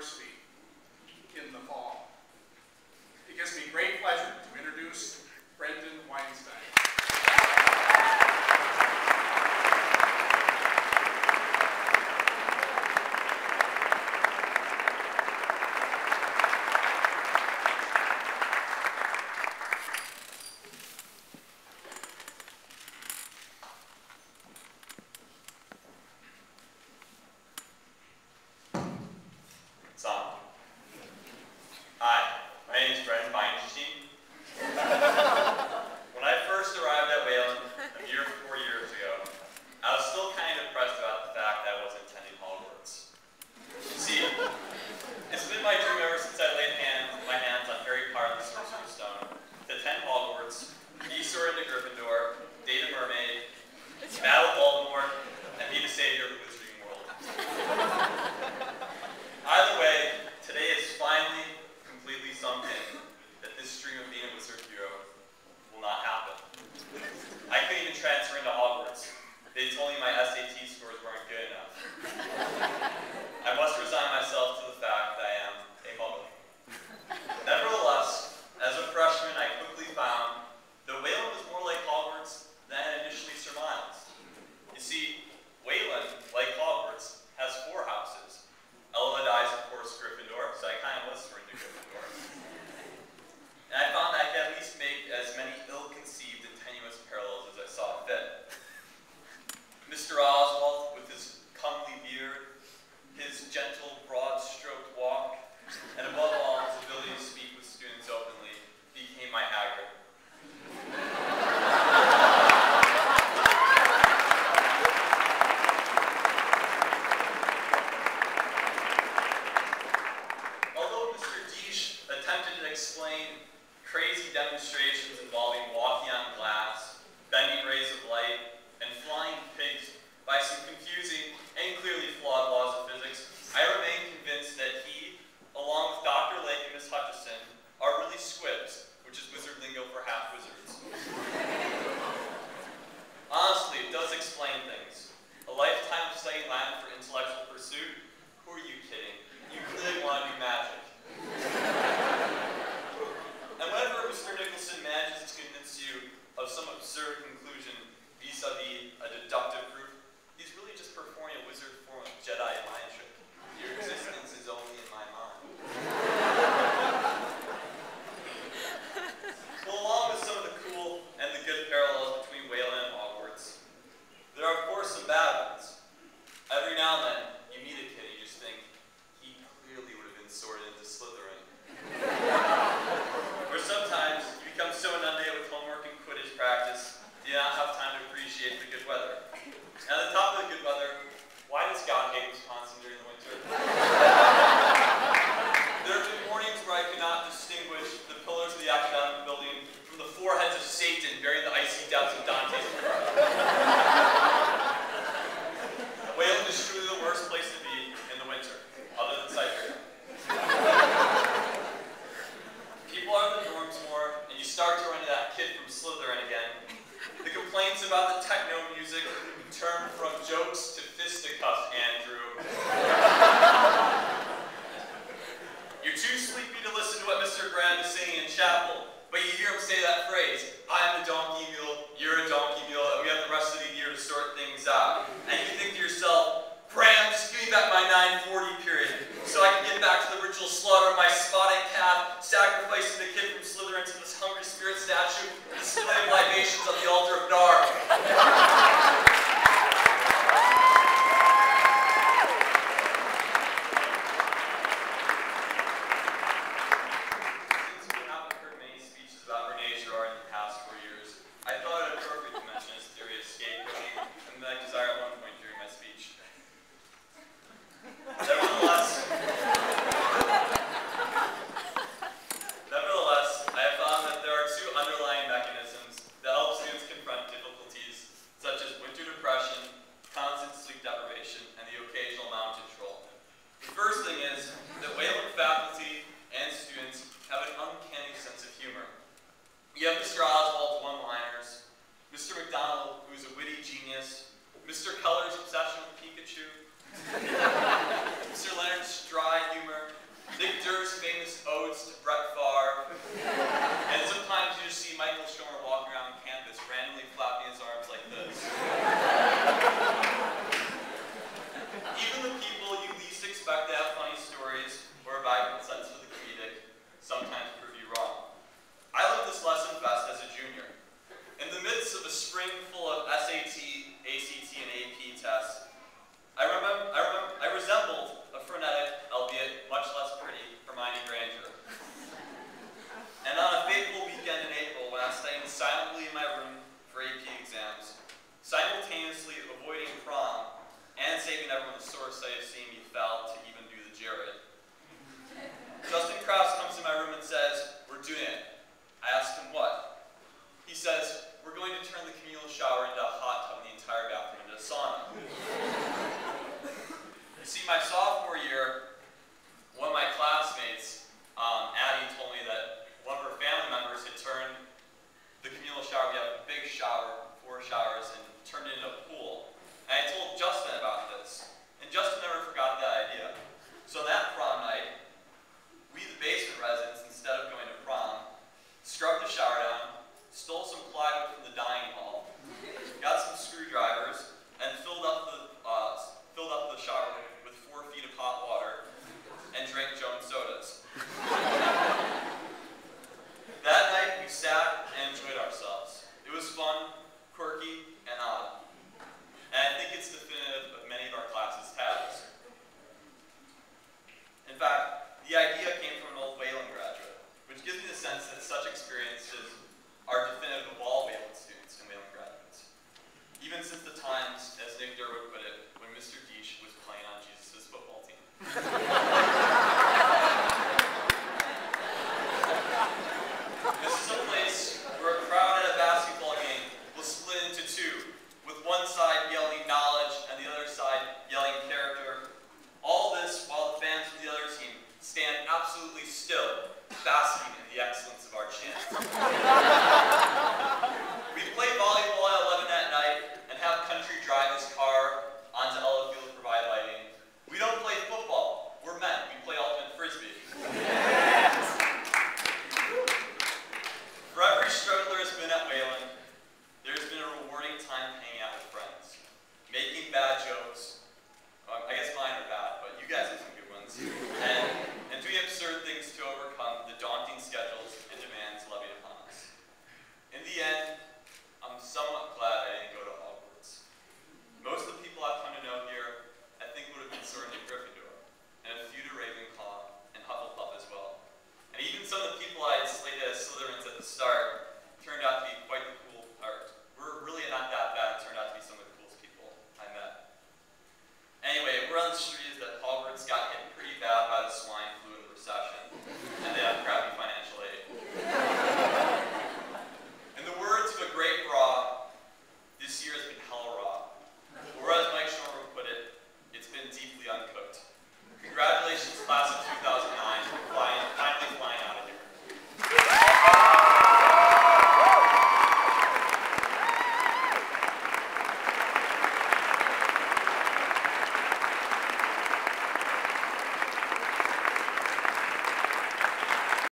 University in the fall. It gives me great pleasure to introduce Brendan Weinstein. Hi, my name is Brendan Weinstein. When I first arrived at Wayland a year 4 years ago, I was still kind of depressed about the fact that I wasn't attending Hogwarts. You see, it's been my dream ever since I laid my hands on Harry Potter and the Sorcerer's Stone to attend Hogwarts, be sorted into Gryffindor, date a mermaid, battle Voldemort, and be the savior of the wizarding world. Either way, today is finally completely sunk in that this dream of being a wizard hero will not happen. I couldn't even transfer into Hogwarts. They told me my SAT scores weren't good enough. I must resign myself to the fact that I am a muggle. Nevertheless, as a freshman, I quickly found that Wayland was more like Hogwarts than I initially surmised. You see, Wayland, like Hogwarts, has 4 houses. Ella dies, of course, Gryffindor, so I kind of was thrown into Gryffindor. And I found that I could at least make as many ill-conceived and tenuous parallels as I saw fit. Mr. Oswald, with his comely beard, his gentle, broad-stroked walk, and above all, his ability to speak with students openly, became my Hagrid. Explain crazy demonstrations involving walking on glass, bending rays of light, and flying pigs by some confusing and clearly flawed laws of physics, I remain convinced that he, along with Dr. Lake and Miss Hutchison, are really squibs, which is wizard lingo for half wizards. Honestly, it does explain things. A lifetime of studying Latin for intellectual pursuit? Who are you kidding? You clearly want to do magic. And whenever Mr. Nicholson manages to convince you of some absurd conclusion vis-a-vis a deductive proof, he's really just performing a wizard form of Jedi mind trick. Your existence is only in my mind. Well, along with some of the cool and the good parallels between Wayland and Hogwarts, there are, of course, some bad ones. Every now and then, you meet a kid and you just think, he clearly would have been sorted into Slytherin. Or sometimes you become so inundated with homework and Quidditch practice, you do not have time to appreciate the good weather. And at the top of the good weather, why does God hate Wisconsin during the winter? There have been mornings where I could not distinguish the pillars of the academic building from the foreheads of Satan buried in the icy depths of Dante's Inferno. Wayland is truly the worst place to be in the winter, other than Siberia. People are in the dorms more, and you start to run into that kid from Slytherin again. The complaints about the techno music turn from jokes to fisticuffs, Andrew. You're too sleepy to listen to what Mr. Graham is saying in chapel, but you hear him say that phrase, I'm a donkey mule, you're a donkey mule, and we have the rest of the year to sort things out. And you think to yourself, Graham, just give me back my 940 period, so I can get back to the ritual slaughter of my spotted calf, sacrificing the kid from Slytherin to this hungry spirit statue, and displaying libations on the altar of Nar. Since we haven't heard many speeches about Renee Girard in the past 4 years, I thought it appropriate to mention his theory of scapegoating and that desire at one point during my speech. Nevertheless, I have found that there are 2 underlying mechanisms that help students confront difficulties, such as winter depression, constant sleep deprivation, and the occasional mountain troll. The first thing is that Wayland faculty and students have an uncanny sense of humor. You have Mr. Oswald's one-liners, Mr. McDonald, who's a witty genius, Mr. Keller's obsession with Pikachu, Mr. Leonard's dry humor, experiences